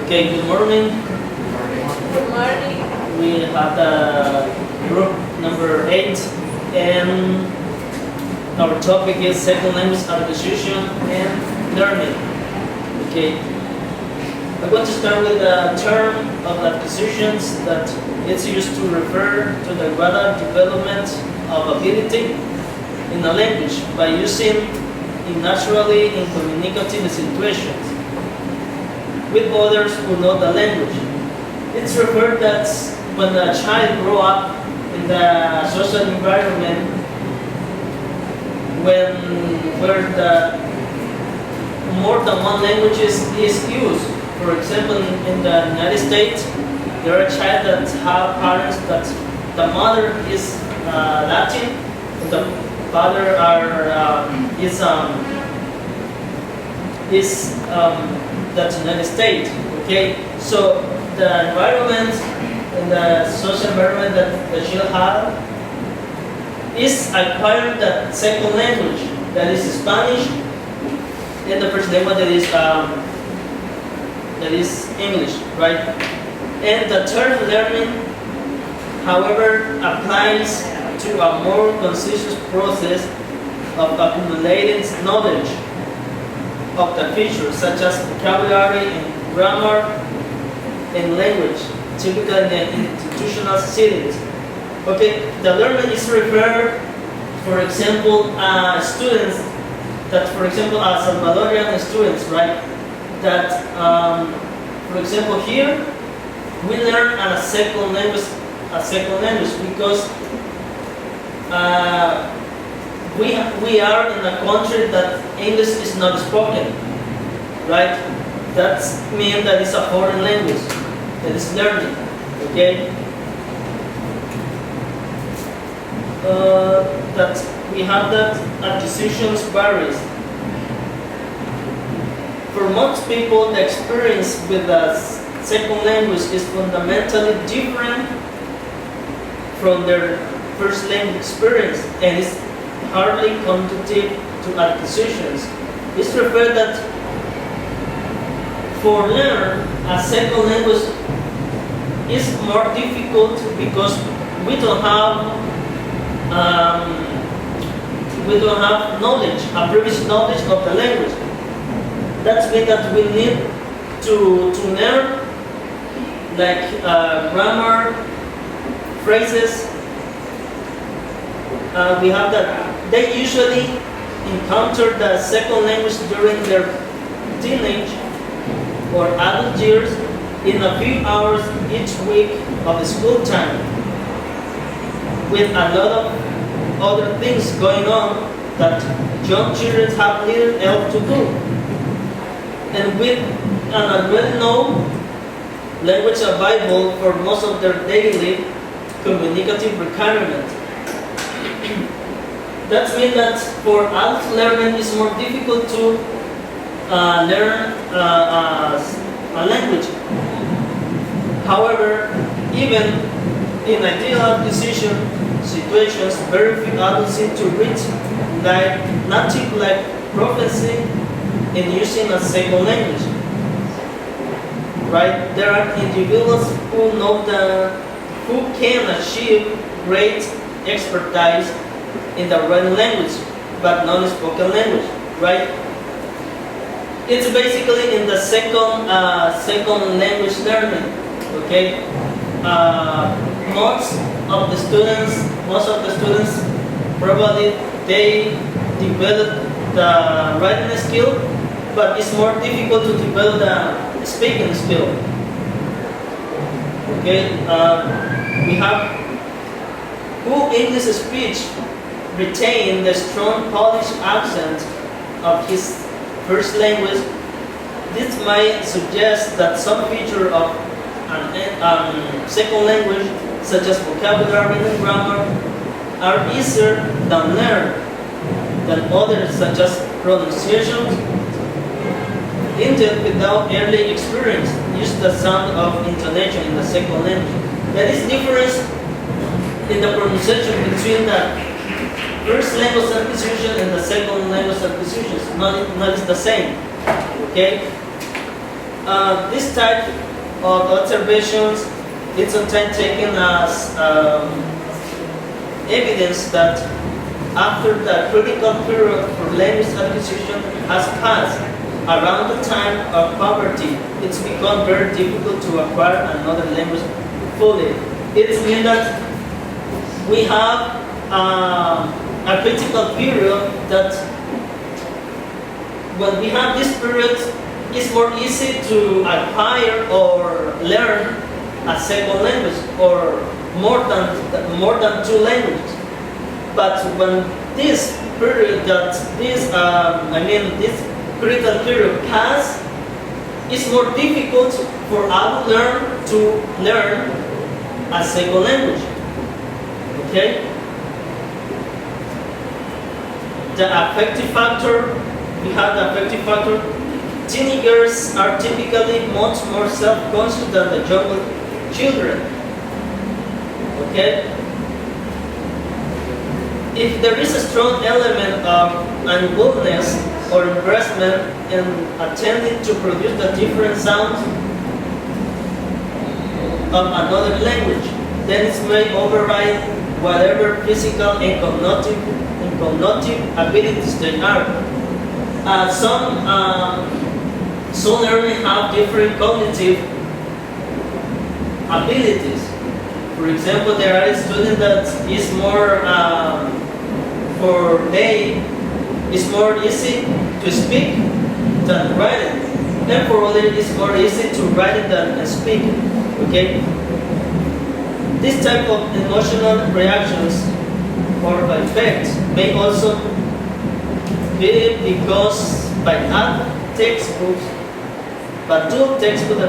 Okay, good morning. Good morning. We have the group number 8 and our topic is second language acquisition and learning. Okay, I'm going to start with the term of acquisitions that it's used to refer to the gradual development of ability in a language by using it naturally in communicative situations with others who know the language. It's referred that when a child grows up in the social environment where the more than one language is used. For example, in the United States, there are a child that have parents that the mother is Latin, and the father is the United States. Okay, so the environment and the social environment that the child have is acquiring the second language, that is Spanish, and the first language that is English, right? And the third learning, however, applies to a more conscious process of accumulating knowledge of the features such as vocabulary and grammar and language, typically in the institutional settings. Okay, the learning is referred, for example, students that, for example, Salvadorian students, right? That, for example, here we learn a second language because we are in a country that English is not spoken, right? That means that it's a foreign language that is learning, okay? That we have that acquisitions varies. For most people, the experience with the second language is fundamentally different from their first language experience and is hardly conducive to acquisitions. It's referred that for learn a second language is more difficult because we don't have knowledge, a previous knowledge of the language. That means that we need to learn like grammar, phrases. We have that they usually encounter the second language during their teenage or adult years in a few hours each week of school time, with a lot of other things going on that young children have little else to do, and with an already known language available for most of their daily communicative requirements. That means that for adult learning it's more difficult to learn a language. However, even in ideal acquisition situations, very few adults seem to reach native like proficiency in using a second language. Right? There are individuals who can achieve great expertise in the written language, but non-spoken language, right? It's basically in the second language learning, okay? Most of the students probably they develop the writing skill, but it's more difficult to develop the speaking skill. Okay, we have who English speech retain the strong Polish accent of his first language. This might suggest that some feature of second language, such as vocabulary and grammar, are easier than learned than others, such as pronunciation. Indeed, without early experience, use the sound of intonation in the second language. There is difference in the pronunciation between the first language acquisition and the second language acquisition. Not the same. Okay. This type of observations is sometimes taken as evidence that after the critical period for language acquisition has passed, around the time of puberty, it's become very difficult to acquire another language fully. It means that we have a critical period that when we have this period, it's more easy to acquire or learn a second language or more than two languages. But when this period this critical period pass, it's more difficult for adult to learn a second language. Okay? The affective factor, we have the affective factor. Teenagers are typically much more self-conscious than the younger children. Okay? If there is a strong element of unwillingness or embarrassment in attempting to produce the different sounds of another language, then it may override whatever physical and cognitive abilities they are. Some learners have different cognitive abilities. For example, there are students that is more it's more easy to speak than write it, and for others it's more easy to write it than speak. Okay. This type of emotional reactions or effects may also be because by textbooks, but two textbooks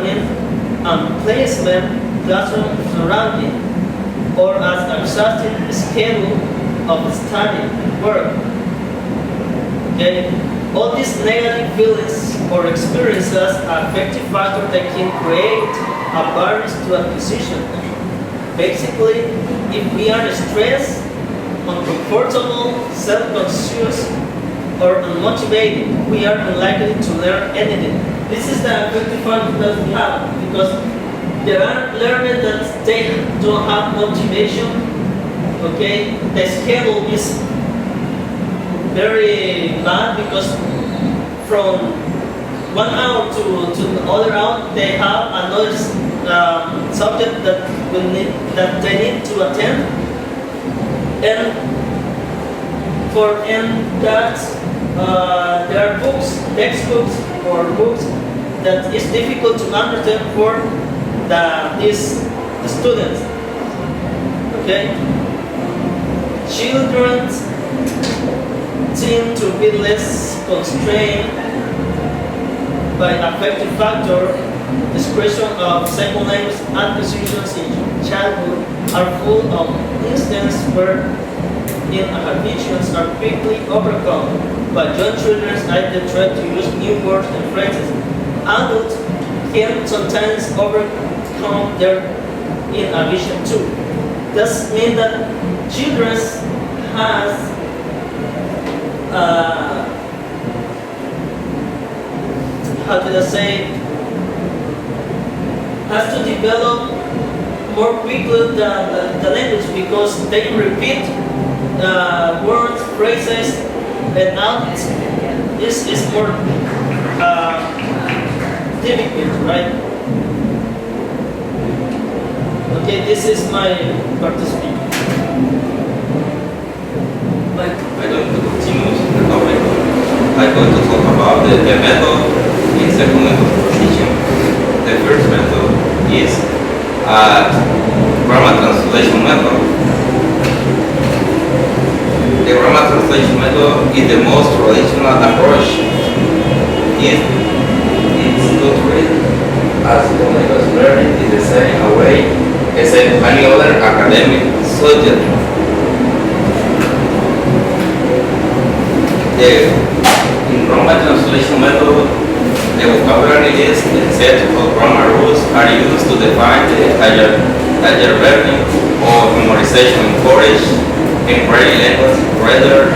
placement, classroom surrounding, or as an exhaustive schedule of study and work. Okay? All these negative feelings or experiences are affective factors that can create a barrier to acquisition. Basically, if we are stressed, uncomfortable, self-conscious, or unmotivated, we are unlikely to learn anything. This is the affective factor that we have, because there are learners that they don't have motivation. Okay, the schedule is very bad because from 1 hour to the other hour they have another subject that they need to attend, and there are textbooks or books that is difficult to understand for the students. Okay, children seem to be less constrained by affective factor. Discretion of second language acquisitions in childhood are full of instances where inhibitions are quickly overcome, but young children either try to use new words and phrases. Adults can sometimes overcome their inhibition too. This means that children has has to develop more quickly the language, because they repeat words, phrases, and now it's more difficult, right? Okay, this is my participation. I'm going to continue the topic. I'm going to talk about the method in second language acquisition. The first method is grammar translation method. The grammar translation method is the most traditional approach. It's to treat as language learning in the same way as any other academic subject. In grammar translation method, the vocabulary list and set of grammar rules are used to define the higher learning or memorization in English and writing language rather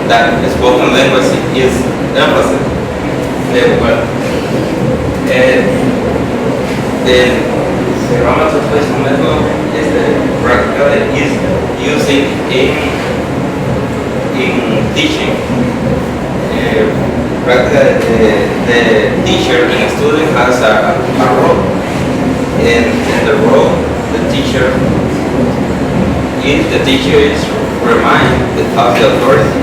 than spoken language is emphasized. The grammar translation method is practically is using in teaching. Practically, the teacher and the student has a role, and in the role, the teacher, if the teacher is reminded of the authority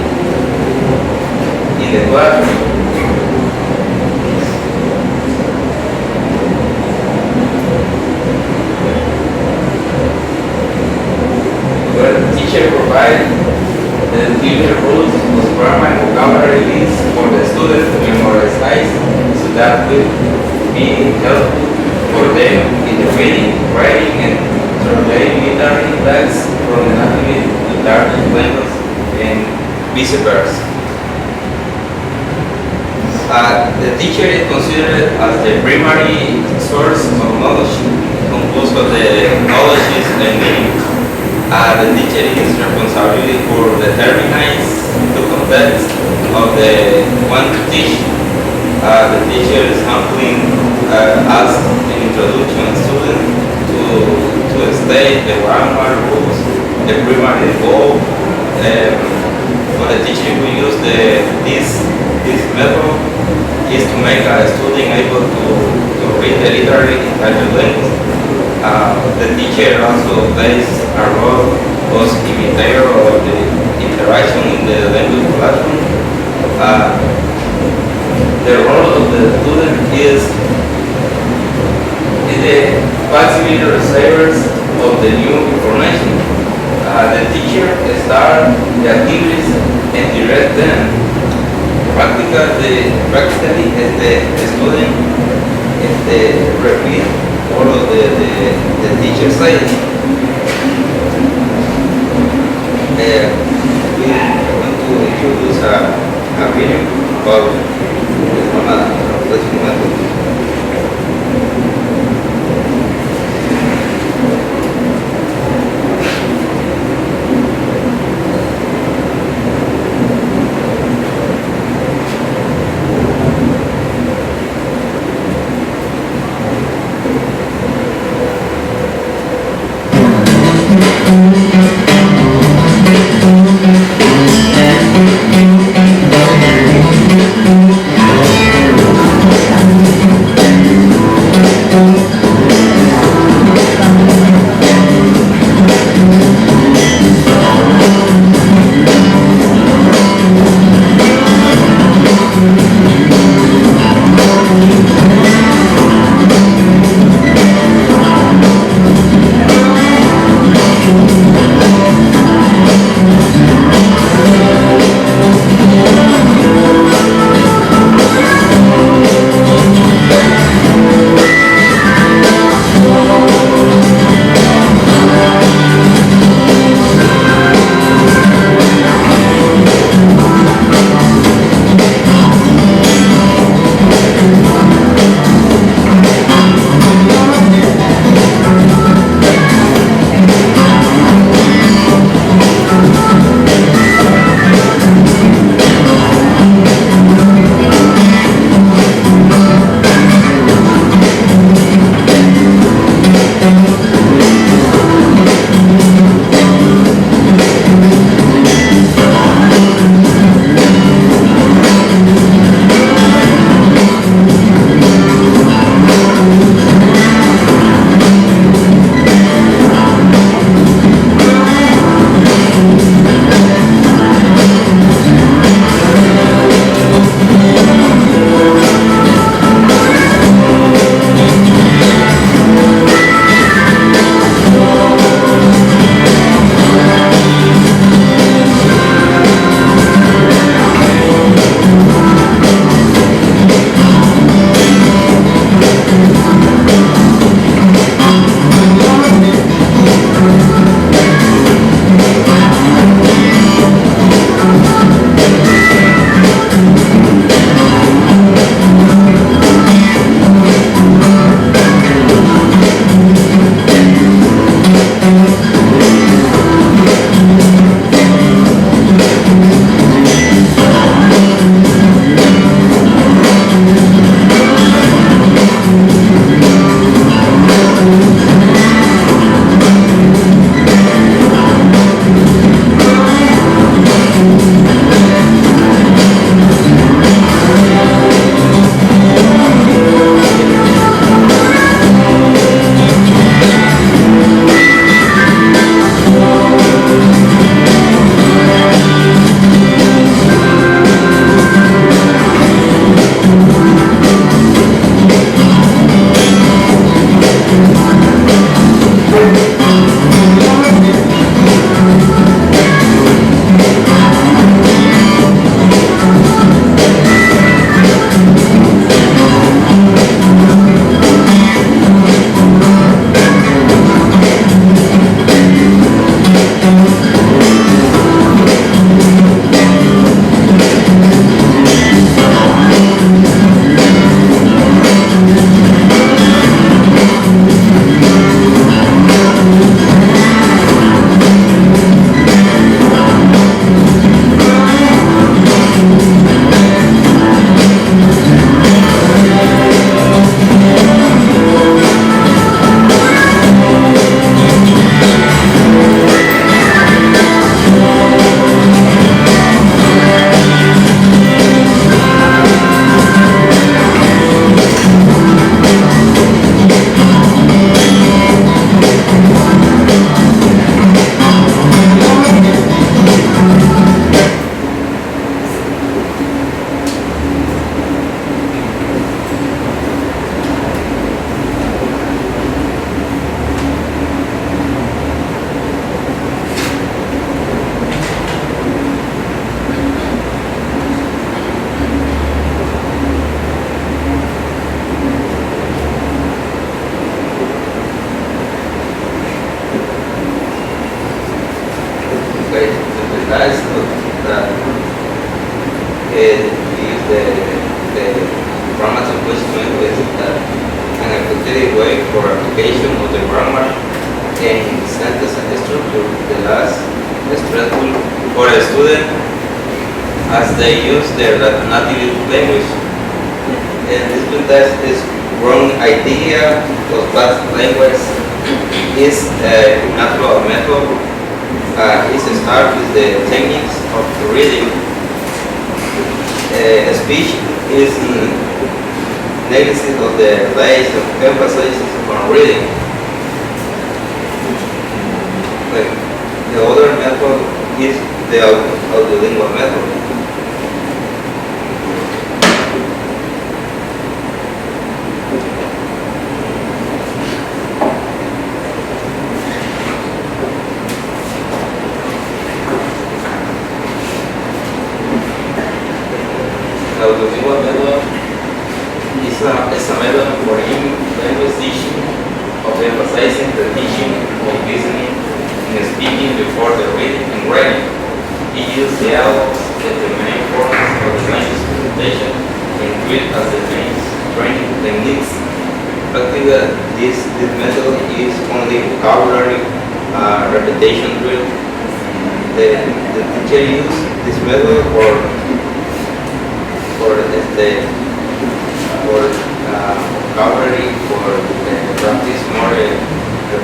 in the classroom. Where the teacher provides the different rules of grammar and vocabulary lists for the students to memorize, so that will be helpful for them in the reading, writing, and translating literary texts from the native to target language and vice versa. The teacher is considered as the primary source of knowledge, composed of the knowledges and meaning. The teacher is responsible for determining the context of the one to teach. The teacher is handling as an introduction student to state the grammar rules, the primary goal. For the teacher who use this method is to make a student able to read the literary language. The teacher also plays a role as imitator of the interaction in the language classroom. The role of the student is the facilitator receivers of the new information. The teacher starts the activities and direct them. Practically, the student repeat all of the teacher says. We want to introduce a video about the grammar translation method. dedicated way for application of the grammar and sentence structure. The last stressful for a student as they use their native language. And this test is wrong idea of past language is a natural method. It starts with the techniques of reading. Speech is negative of the place of emphasis on reading. The other method is the audiolingual method. The audiolingual method is a method for language teaching of emphasizing the teaching of listening and speaking before the reading and writing. It uses dialogues as the main forms of the language presentation and read as the main training techniques. Practically, this method is only vocabulary repetition drill. The teacher uses this method for vocabulary, for practice more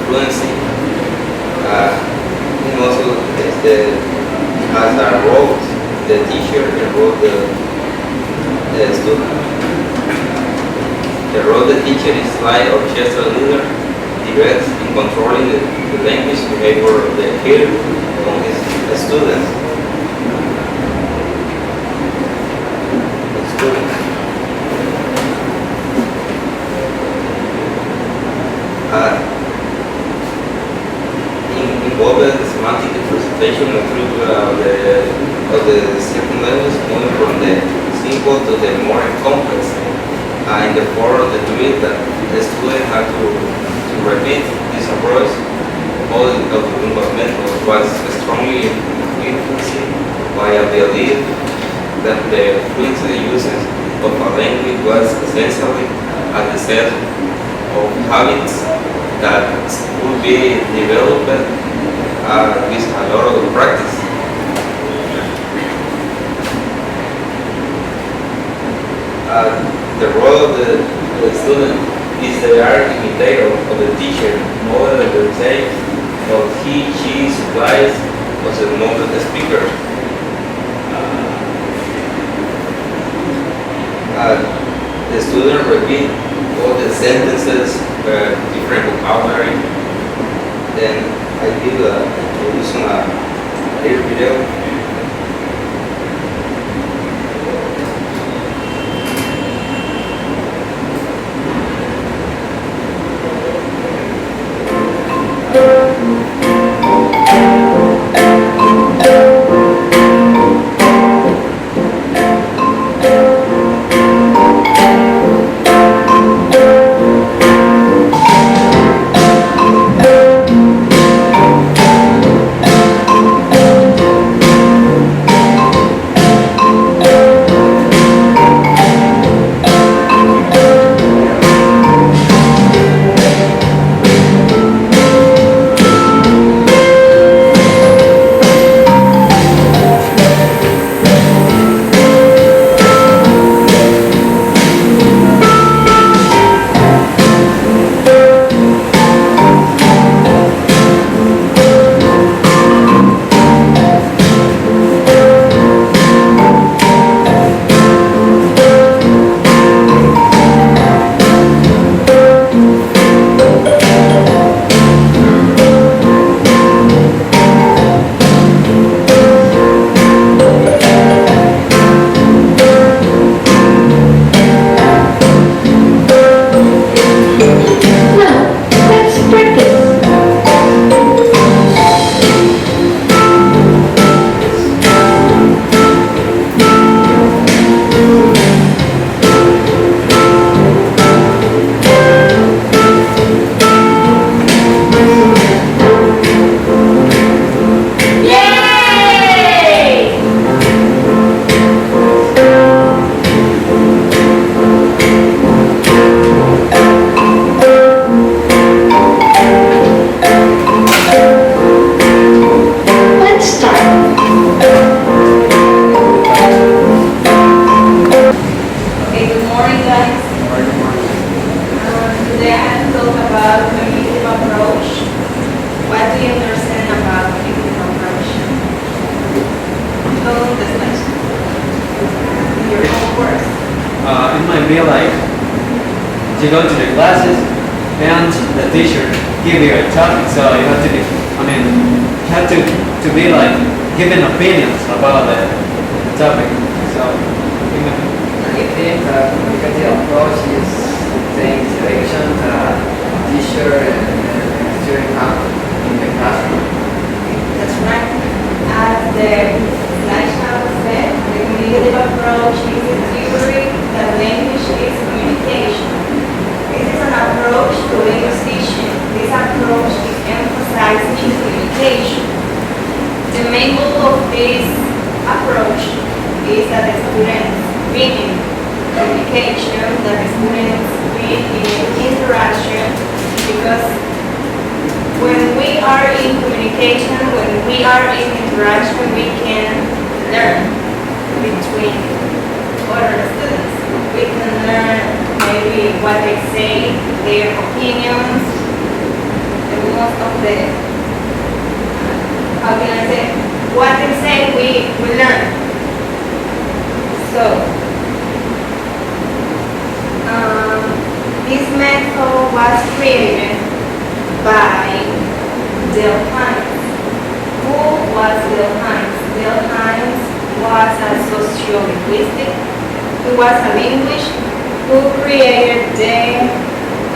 fluency, and also has a role the teacher and role the student. The role the teacher is like orchestral leader, directs in controlling the language behavior of the hearer on his students. Involved the semantic representation of the second language, moving from the simple to the more complex. In the form of the tweet that the student had to repeat this approach, all of the lingual method was strongly influenced by a belief that the fluency uses of a language was essentially a set of habits that would be developed with a lot of practice. The role of the student is the art imitator of the teacher, more than the take of she supplies was a model speaker. The student repeat all the sentences, different vocabulary. Then I did using a little video. about communicative approach. What do you understand about communicative approach? Don't discuss your own words. In my real life, you go to the classes and the teacher give you a topic, so you have to be, you have to be like giving opinions about the topic. So, I think communicative approach is the interaction that teacher and student have in the classroom. That's right. As the slideshow said, the communicative approach is a theory that language is communication. This is an approach to language teaching. This approach is emphasizing communication. The main goal of this approach is that the students be in communication, that the students be in interaction, because when we are in communication, when we are in interaction, we can learn between other students. We can learn maybe what they say, their opinions, and most of the, how can I say, what they say, we learn. So, this method was created by Dale Hines. Who was Dale Hines? Dale Hines was a sociolinguistic. He was a linguist who created the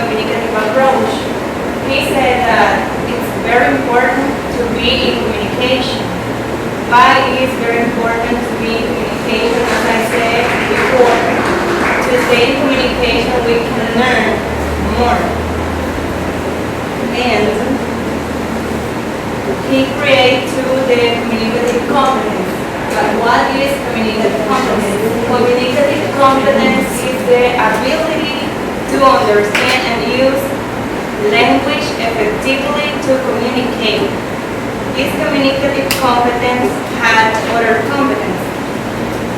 communicative approach. He said that it's very important to be in communication. Why it is very important to be in communication? As I said before, to stay in communication we can learn more. And he created too the communicative competence. But what is communicative competence? Communicative competence is the ability to understand and use language effectively to communicate. This communicative competence has other competences.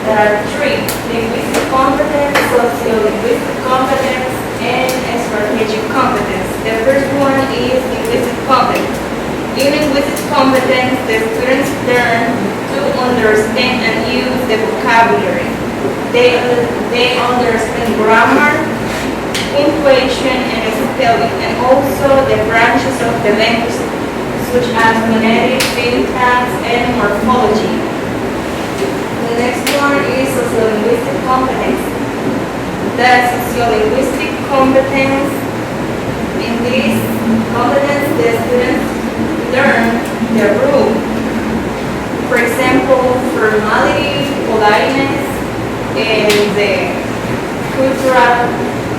There are three: linguistic competence, socio-linguistic competence, and strategic competence. The first one is linguistic competence. In linguistic competence, the students learn to understand and use the vocabulary. They understand grammar, punctuation, and spelling, and also the branches of the language, such as phonetics, syntax, and morphology. The next one is sociolinguistic competence. The sociolinguistic competence, in this competence, the students learn the rule. For example, formality, politeness, and the cultural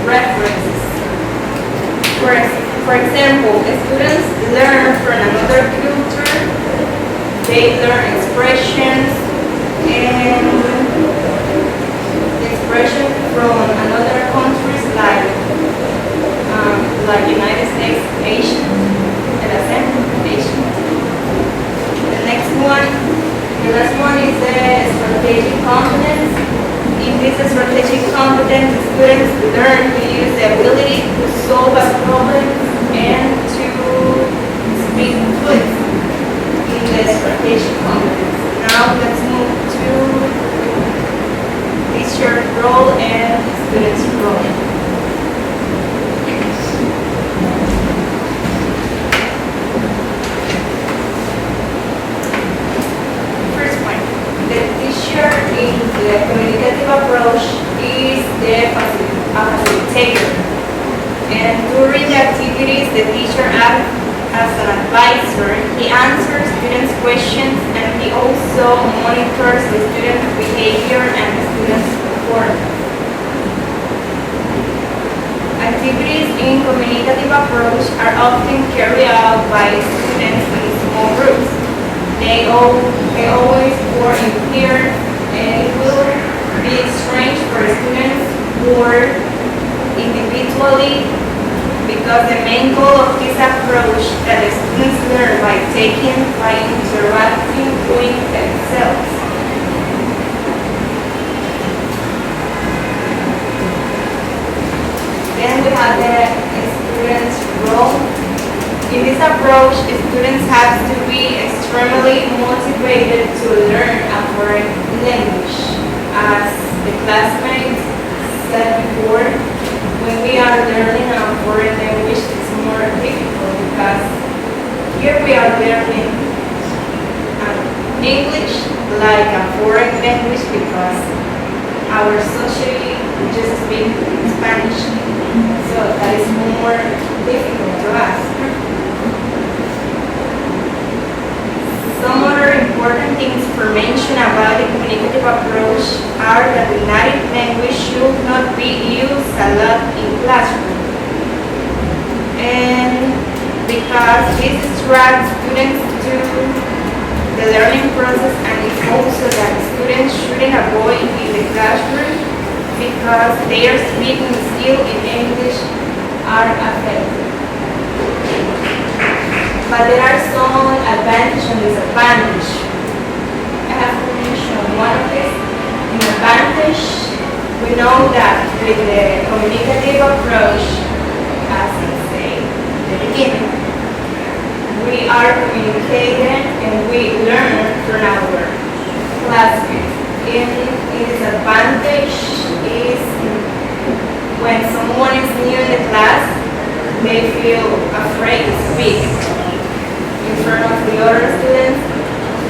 references. For example, students learn from another culture, they learn expressions and expressions from another countries like United States, Asia, and Asia. The next one, the last one is the strategic competence. In this strategic competence, students learn to use the ability to solve a problem and to speak fluently in the strategic competence. Now let's move to teacher role and students role. First point, the teacher in the communicative approach is the facilitator. And during the activities, the teacher acts as an advisor. He answers students' questions and he also monitors the students' behavior and the students' performance. Activities in communicative approach are often carried out by students in small groups. They always work in pairs, and it will be strange for students who work individually, because the main goal of this approach that the students learn by interacting with themselves. Then we have the students' role. approach, students have to be extremely motivated to learn a foreign language. As the classmates said before, when we are learning a foreign language, it's more difficult because here we are learning English like a foreign language because our society just speaks Spanish, so that is more difficult to us. Some other important things for mention about the communicative approach are that the native language should not be used a lot in classroom, and because this distracts students to the learning process, and it's also that students shouldn't avoid in the classroom because their speaking skill in English are affected. But there are some advantages and disadvantages. I have to mention one of these. In advantage, we know that with the communicative approach, as I say at the beginning, we are communicating and we learn from our classmates. In disadvantage is when someone is new in the class, they feel afraid to speak in front of the other students,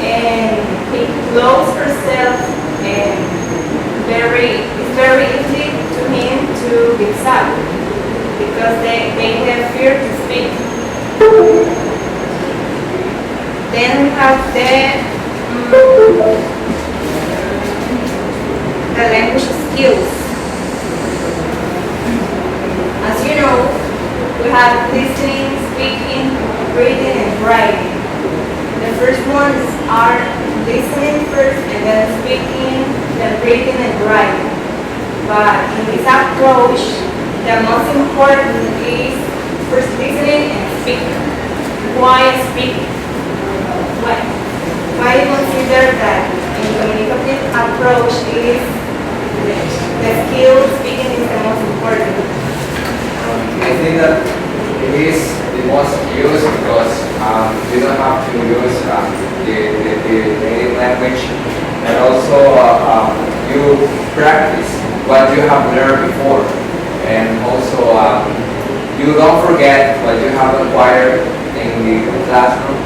and it closes herself, and it's very easy to him to get sad because they have fear to speak. Then we have the language skills. As you know, we have listening, speaking, reading, and writing. The first ones are listening first, and then speaking, then reading and writing. But in this approach, the most important is first listening and speaking. Why speaking? Why you consider that in communicative approach is the skill speaking is the most important? I think that it is the most used because you don't have to use the native language, and also you practice what you have learned before, and also you don't forget what you have acquired in the classroom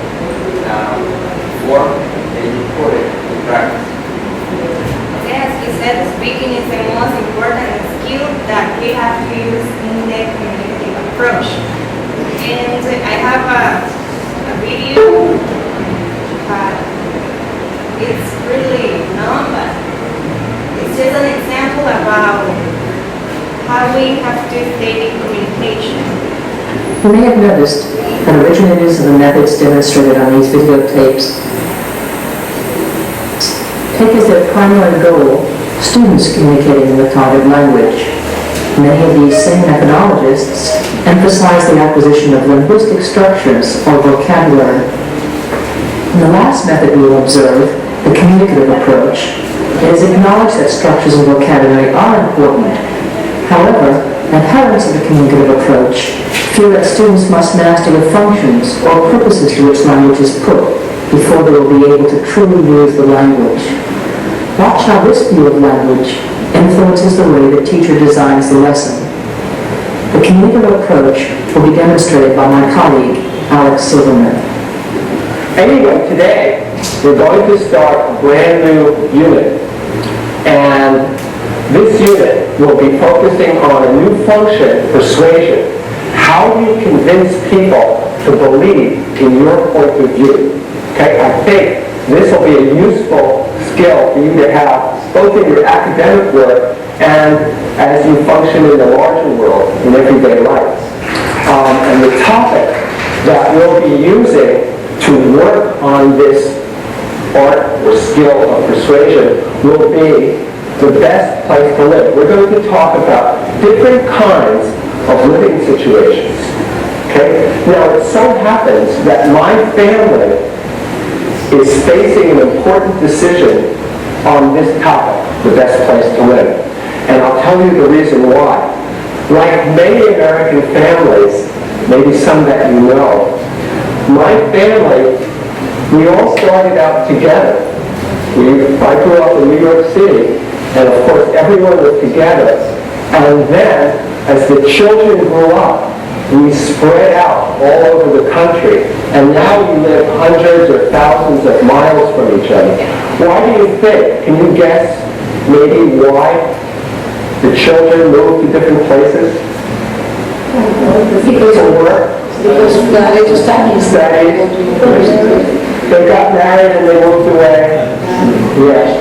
before, and you put it in practice. Yes, he said speaking is the most important skill that we have to use in the communicative approach. And I have a video, but it's really long, but it's just an example about how we have to study communication. You may have noticed that originators of the methods demonstrated on these videotapes take as their primary goal students communicating in the target language. Many of these same methodologists emphasize the acquisition of linguistic structures or vocabulary. In the last method we will observe, the communicative approach, it is acknowledged that structures and vocabulary are important. However, adherents of the communicative approach feel that students must master the functions or purposes to which language is put before they will be able to truly use the language. Watch how this view of language influences the way the teacher designs the lesson. The communicative approach will be demonstrated by my colleague, Alex Silverman. Anyway, today we're going to start a brand new unit, and this unit will be focusing on a new function, persuasion. How do you convince people to believe in your point of view? Okay, I think this will be a useful skill for you to have both in your academic work and as you function in the larger world in everyday life. And the topic that we'll be using to work on this art or skill of persuasion will be the best place to live. We're going to talk about different kinds of living situations. Okay? Now it so happens that my family is facing an important decision on this topic, the best place to live. And I'll tell you the reason why. Like many American families, maybe some that you know, My family, we all started out together. I grew up in New York City, and of course everyone was together. And then, as the children grew up, we spread out all over the country, and now we live hundreds or thousands of miles from each other. Why do you think? Can you guess maybe why the children moved to different places? Because of work. Studies. They got married and they moved away. Yes.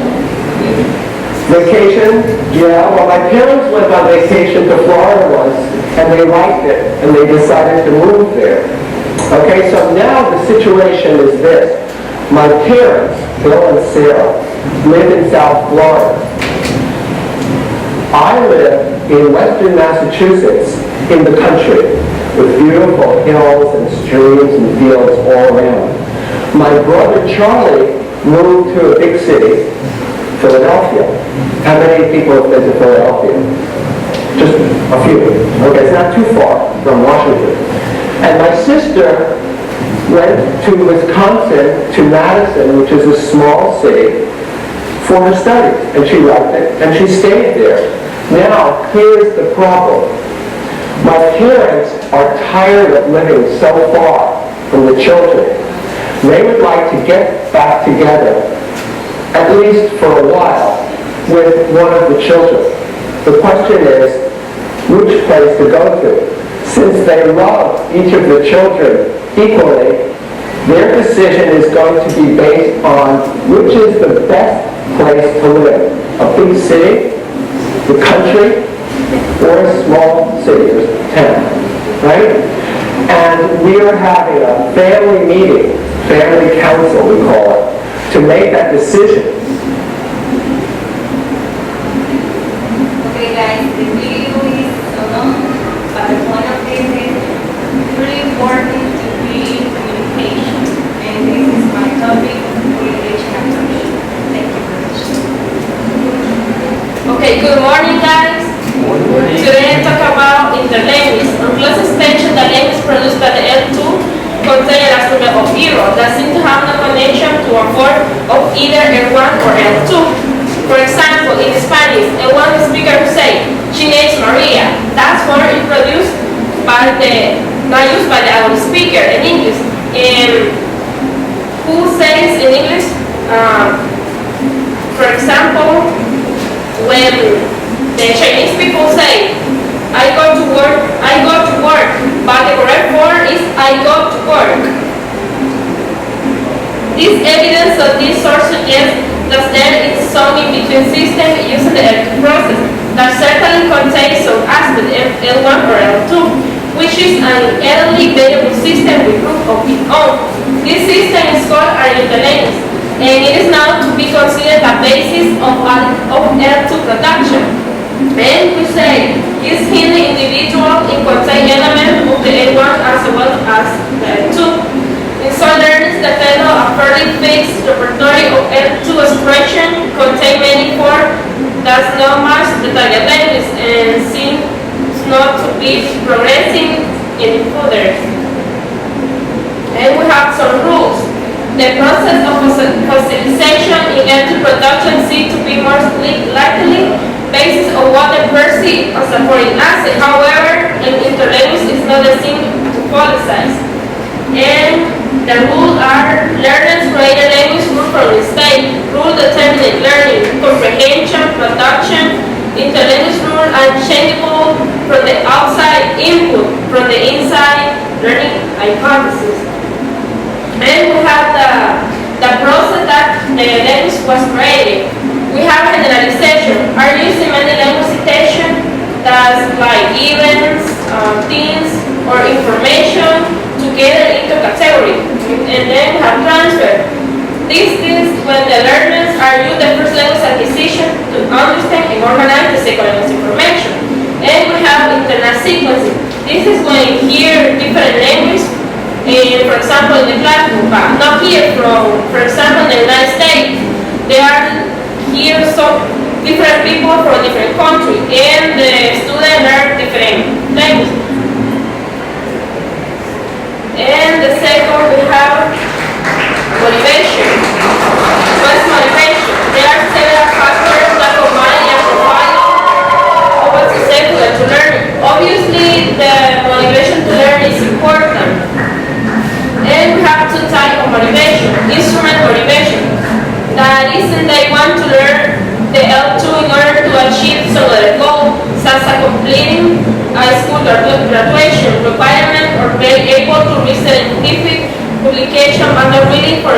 Vacation? Yeah, well, my parents went on vacation to Florida once, and they liked it, and they decided to move there. Okay, so now the situation is this. My parents, Bill and Sarah, live in South Florida. I live in western Massachusetts, in the country, with beautiful hills and streams and fields all around. My brother Charlie moved to a big city, Philadelphia. How many people have been to Philadelphia? Just a few. Okay, it's not too far from Washington. And my sister went to Wisconsin, to Madison, which is a small city, for her studies. And she liked it, and she stayed there. Now, here's the problem. My parents are tired of living so far from the children. They would like to get back together, at least for a while, with one of the children. The question is, which place to go to? Since they love each of the children equally, their decision is going to be based on which is the best place to live. A big city, the country, or a small city, or town, right? And we are having a family meeting, family council we call it, to make that decision. Okay guys, the video is so long, but the point of this is really important to be in communication. And this is my topic, communication approach. Thank you very much. Okay, good morning guys. Today I talk about interlanguage. On close extension, the language produced by the L2 contain an aspect of zero that seem to have no connection to a form of either L1 or L2. For example, in Spanish, L1 speaker who say, she names Maria. That's form is produced by not used by the other speaker in English. And who says in English, for example, when the Chinese people say, I go to work, but the correct form is I go to work. This evidence of this source suggests that there is some in-between system using the L2 process that certainly contains some aspect L1 or L2, which is an early variable system with group of its own. This system is called an interlanguage, and it is now to be considered the basis of L2 production. And we say is in the individual in contain element of the L1 as well as the L2. In some learners, the fellow a fairly fixed repertoire of L2 expression contain many forms that's not much the target language and seems not to be progressing any further. And we have some rules. The process of fossilization in L2 production seems to be more likely based on what they perceive as a foreign asset. However, in interlanguage is not the same to fossilize. And the rules are learners create a language rule from the state, rule determinate learning, comprehension, production, interlanguage rule are changeable from the outside input, from the inside learning hypothesis. And we have the process that the language was created. We have generalization. Are using many language citation that's like events, things, or information together into category. And then we have transfer. This is when the learners are using the first language acquisition to understand and organize the second language information. And we have internal sequencing. This is when hear different languages, and for example in the classroom, but not here from, for example in the United States, there are here some different people from different countries, and the students learn different languages. And And the second, we have motivation. What is motivation? There are several factors that combine and provide what's essential to learn. Obviously, the motivation to learn is important. And we have two types of motivation. Instrument motivation. That is, they want to learn the L2 in order to achieve some other goal, such as completing a school graduation requirement or being able to read scientific publication and not really for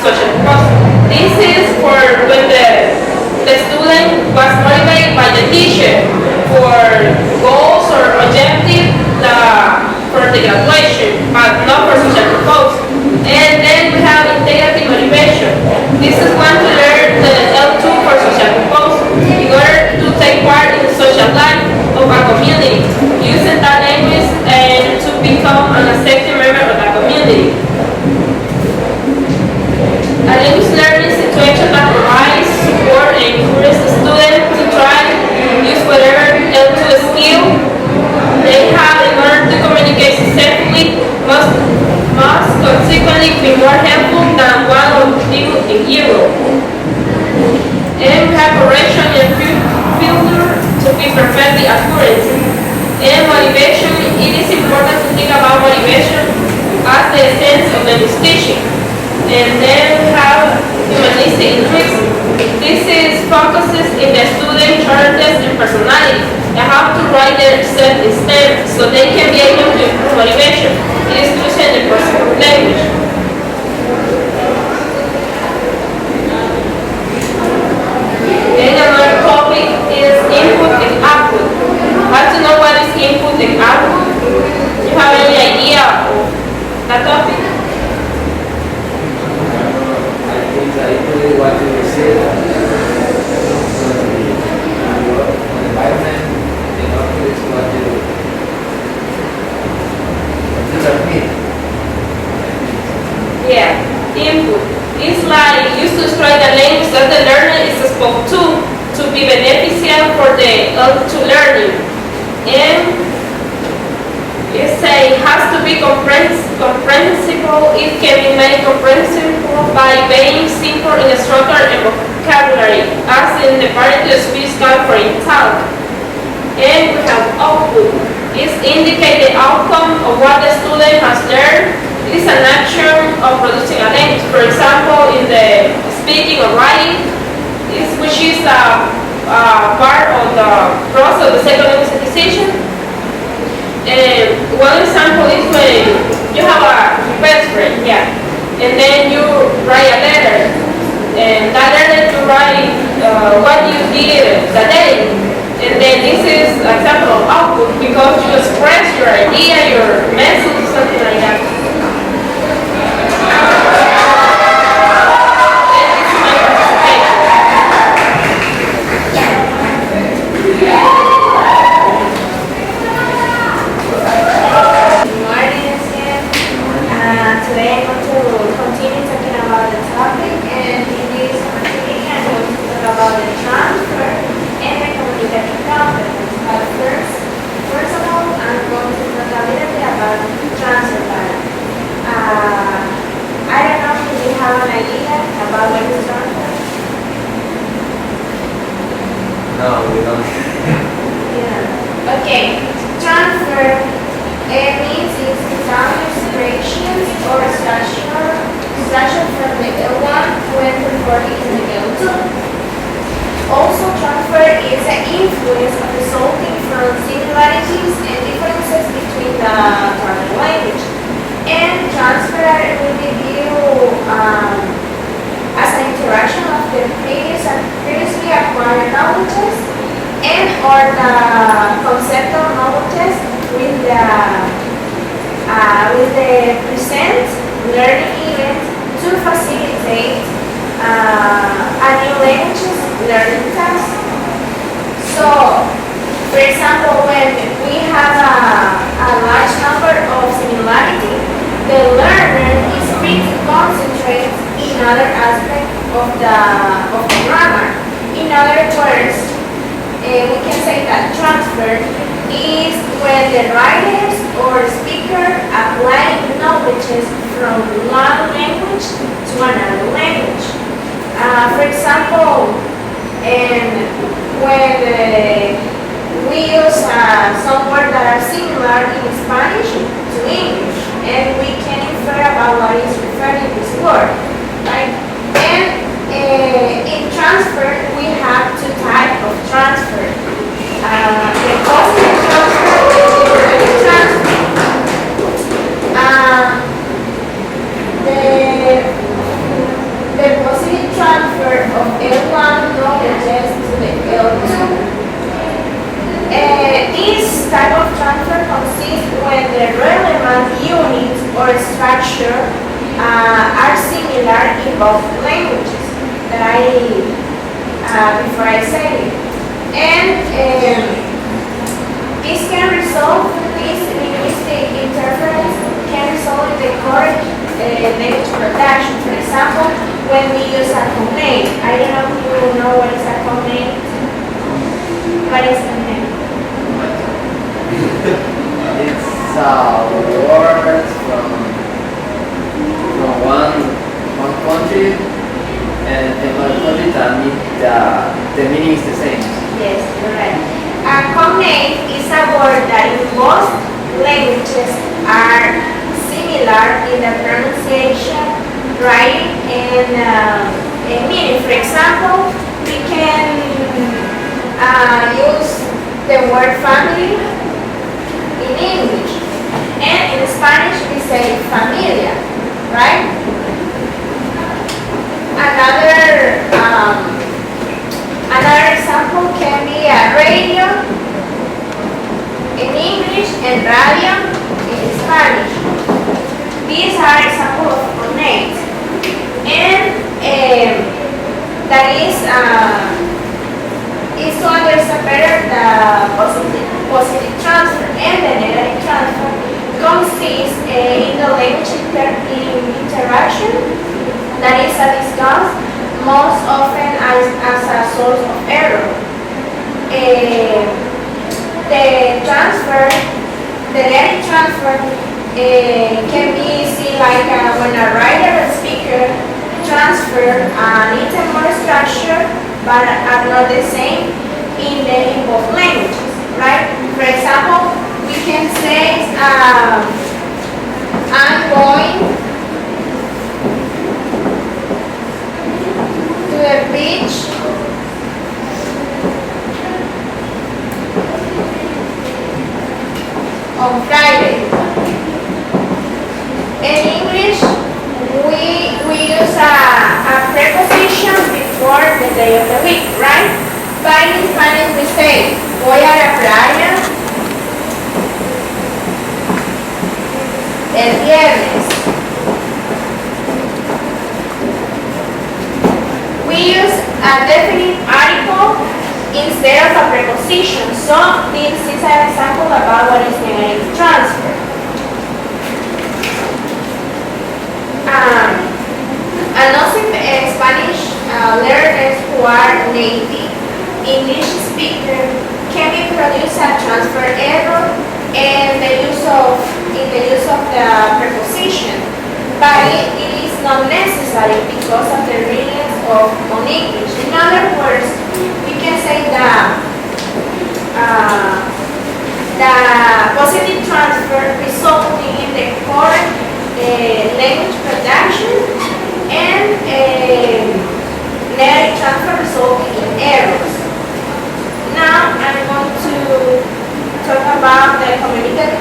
social process. This is for when the student was motivated by the teacher for goals or objectives for the graduation, but not for social purpose. And then we have integrative motivation. This is one to learn the L2 for social purpose in order to take part in the social life of a community, using that language and to become an accepted member of the community. A language learning situation that provides support and encourages the student to try use whatever L2 skill they have in order to communicate successfully must consequently be more helpful than one of people in Europe. And we have correction and filter to be perfectly accurate. And motivation, it is important to think about motivation as the essence of the teaching. And then we have humanistic interests. This is focuses in the student characters and personality. They have to write their self-esteem so they can be able to improve motivation. It is using the positive language. Then another topic is input and output. How to know what is input and output? Do you have any idea of that topic? I really want to receive environment, the output is what you repeat. Yeah, input. It's like used to describe the language that the learner is exposed to be beneficial for the to learning. And it has to be comprehensible. It can be made comprehensible by being simple in structure and vocabulary, as in the part to speech guide for in talk. And we have output. It indicates the outcome of what the student has learned. It is an action of producing a language. For example, in the speaking or writing, which is a part of the process of the second language acquisition. And one example is when you have a best friend, and then you write a letter, and that letter you write what you did that day, and then this is an example of output because you express your idea, your message, something like that. Today I'm going to continue talking about the topic, and in this activity I'm going to talk about the transfer and the communication competence. But first of all, I'm going to talk a little bit about transfer pattern. I don't know if you have an idea about what is transfer. No, we don't. Yeah. Okay. Transfer means it's demonstrations or structure from the L1 when performing in the L2. Also, transfer is an influence resulting from similarities and differences between the target language. And transfer will be viewed as an interaction of the previously acquired knowledges and or the conceptual knowledges with the present learning event to facilitate a new language's learning task. So, for example, when we have a large number of similarity, the learner is free to concentrate in other aspects of the grammar. In other words, we can say that transfer is when the writers or speaker apply knowledges from one language to another language. For example, when we use some words that are similar in Spanish to English, and we can infer about what is referred in this word, right? And in transfer, we have two types of transfer. The positive transfer and the negative transfer. The positive transfer of L1 knowledges to the L2. This type of transfer consists when the relevant units or structure are similar in both languages that before I said it. And this linguistic interference can result in the correct language production. For example, when we use a cognate. I don't know if you know what is a cognate. What is a cognate? It's words from one country and another country that mean the meaning is the same. Yes, you're right. A cognate is a word that in most languages are similar in the pronunciation, writing, and meaning. For example, we can use the word family in English, and in Spanish we say familia, right? Another example can be a radio in English and radio in Spanish. These are examples of cognates, and that is to understand better the positive transfer and the negative transfer consists in the language interaction that is discussed most often as a source of error. The negative transfer can be seen like when a writer and speaker transfer needs a more structure but are not the same in both languages, right? For example, we can say I'm going to the beach on Friday. In English, we use a preposition before the day of the week, right? But in Spanish we say, voy a la playa el viernes. We use a definite article instead of a preposition. So this is an example about what is negative transfer. And also Spanish learners who are native English speakers can be produce a transfer error in the use of the preposition, but it is not necessary because of the readings on English. In other words, we can say that the positive transfer resulting in the correct language production and negative transfer resulting in errors. Now I'm going to talk about the communicative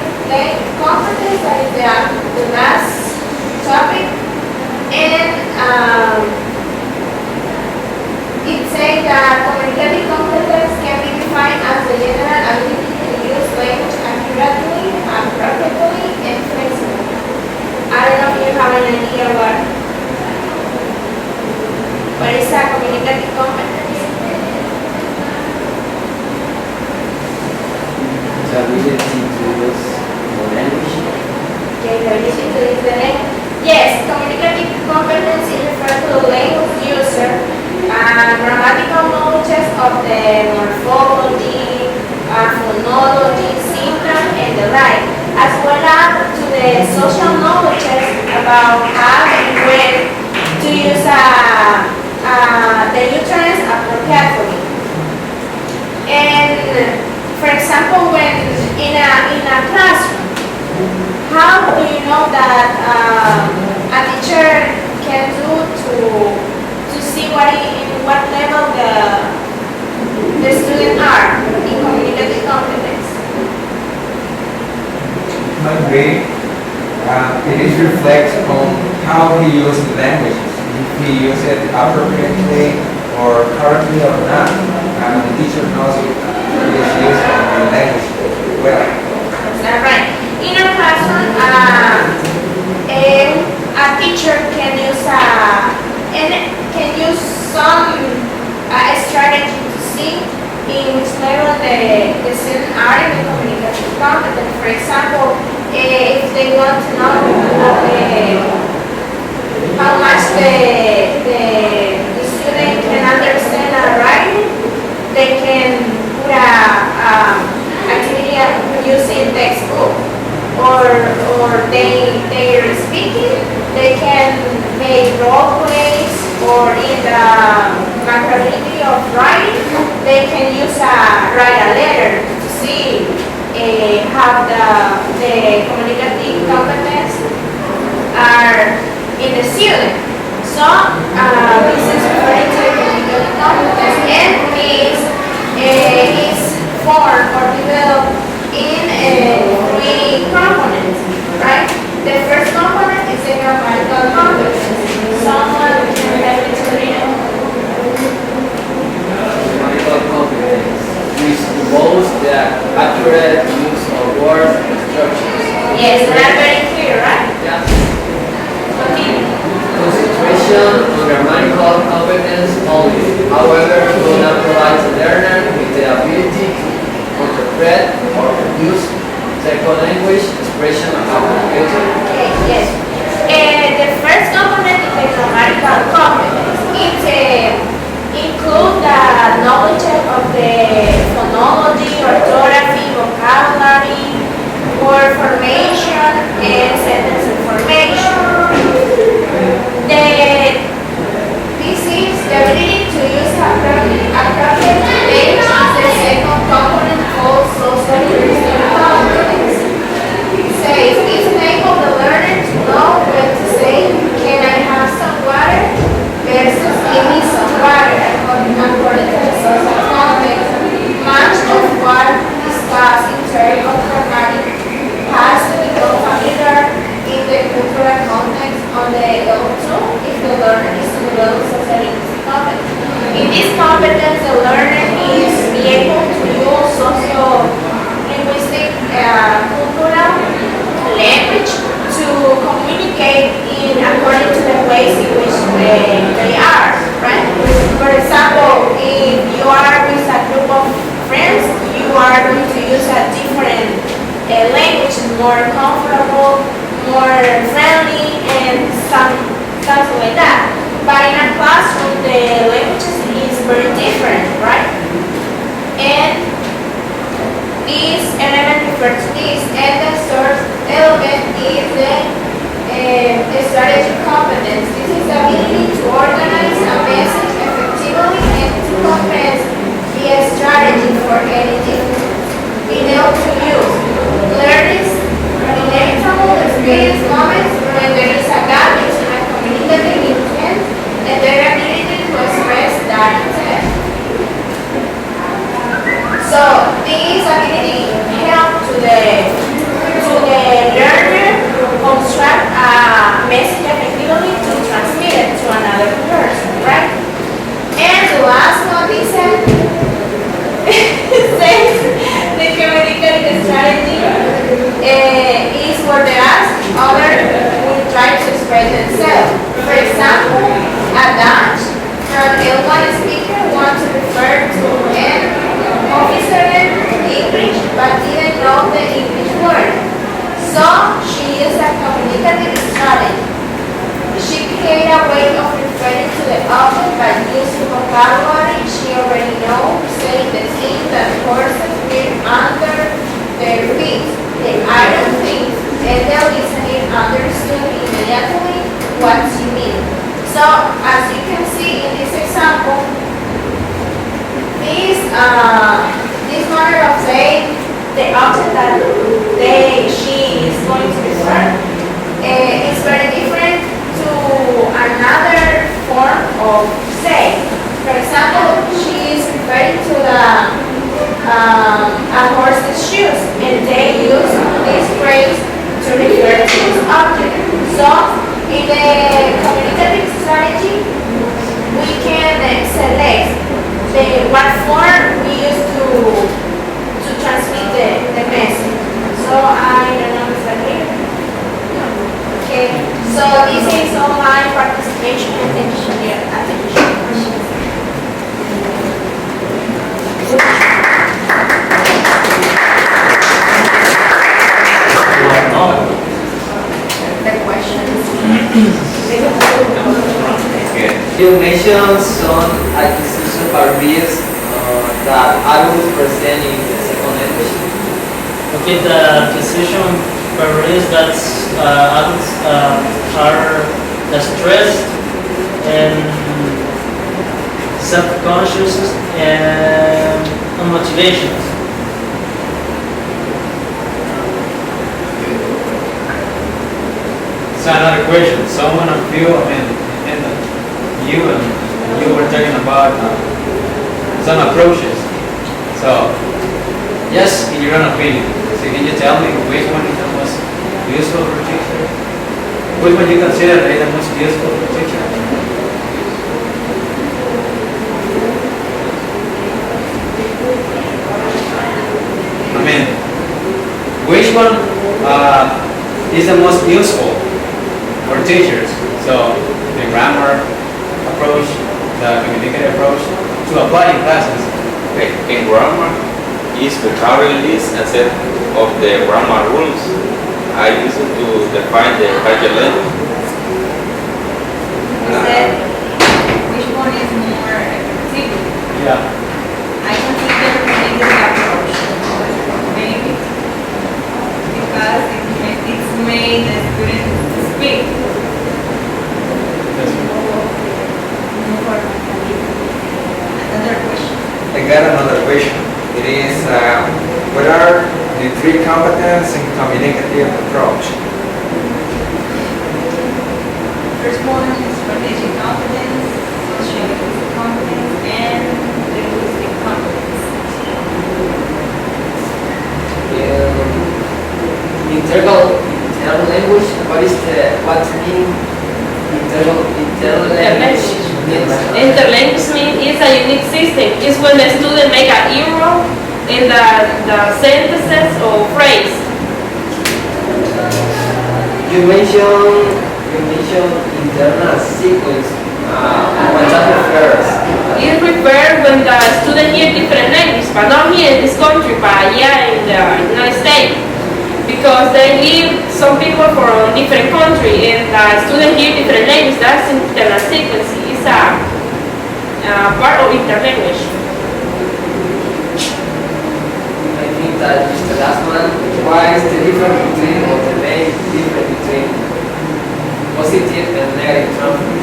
competence, that is the last topic, and it says that communicative competence can be defined as the general ability to use language accurately, appropriately, and flexibly. I don't know if you have an idea what is a communicative competence? The ability to use the language. Okay, the ability to use the language. Yes, communicative competence refers to the language user, grammatical knowledge of the morphology, phonology, syntax, and the like, as well as to the social knowledge about how and when to use the utterance appropriately. And for example, when in a classroom, how do you know that a teacher can do to see in what level the students are in communicative competence? Might be, it is reflects on how he uses the languages, if he uses it appropriately or correctly or not. The teacher knows if he is using the language well. Is that right? In a classroom, a teacher can use some strategy to see in which level the students are in the communicative competence. For example, if they want to know how much the student can understand writing, they can put a activity using textbook, or they're speaking, they can make role plays, or in the capability of writing, they can write a letter to see how the communicative competence are in the student. So this is referring to communicative competence, and this is formed or developed in three components, right? The first component is the grammatical competence. Someone can help me to read it. Grammatical competence, which involves the accurate use of words and structures. Yes, that's very clear, right? Yeah. Continue. Concentration on grammatical competence only, however, will not provide the learner with the ability to interpret or use second language expression of our computer. Okay, yes. The first component is the grammatical competence. It includes the knowledge of the phonology, orthography, vocabulary, word formation, and sentence information. This is the ability to use appropriate language is the second component called social linguistic competence. It says it's enable the learner to know when to say, "Can I have some water?" versus "Give me some water," according to the social context. Much of what discussed in terms of grammatic has to become familiar in the cultural context on the level 2 if the learner is to develop social linguistic competence. In this competence, the learner is be able to use socio-linguistic cultural language to communicate in according to the ways in which they are, right? For example, if you are with a group of friends, you are going to use a different language, more comfortable, more friendly, and something like that. But in a classroom, the language is very different, right? And this element refers to this, and the third element is the strategic competence. This is the ability to organize a message effectively and to comprehend via strategy for editing, being able to use. Learners inevitable experience moments when there is a gap between a communicative intent and their ability to express that intent. So this ability helps to the learner construct a message effectively to transmit it to another person, right? And the last one is says the communicative strategy is where they ask others will try to express themselves. For example, a Dutch from L1 speaker wants to refer to an officer in English but didn't know the English word. So she used a communicative strategy. She created a way of referring to the object by using vocabulary she already knows, saying the thing that horses wear under their feet, the iron things, and the listening understood immediately So this is online participation and attention questions. The questions. You mentioned some acquisition barriers that adults present in the second language. Okay, the acquisition barriers that adults are stressed and self-conscious and motivations. So another question. Someone of you, and you were talking about some approaches. So, yes, in your own opinion. So can you tell me which one is the most useful for teacher? Which one you consider is the most useful for teacher? I mean, which one is the most useful for teachers? So the grammar approach, the communicative approach to apply in classes. Okay, in grammar, is vocabulary list and set of the grammar rules. I use it to define the target language. You said which one is more effective? Yeah. I consider communicative approach. Maybe because it's made the students speak. Another question. I got another question. It is, what are the three competence in communicative approach? First one is strategic competence, sociolinguistic competence, and linguistic competence. Internal language. What's meaning? Internal language. Interlanguage means is a unique system. It's when the student make an error in the sentences or phrase. You mentioned internal sequence. What that refers? It refers when the student hear different language, but not here in this country, but yeah in the United States. Because they live some people from different country and the student hear different language. That's internal sequence. It's a part of interlanguage. I think that is the last one. Why is the difference between, or the main difference between positive and negative transfer?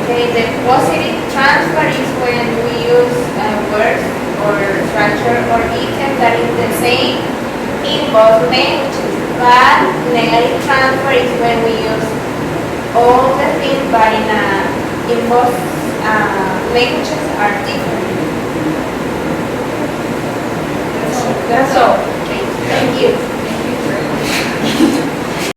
Okay, the positive transfer is when we use words or structure or item that is the same in both languages. But negative transfer is when we use all the things but in both languages are different. That's all. Okay, thank you.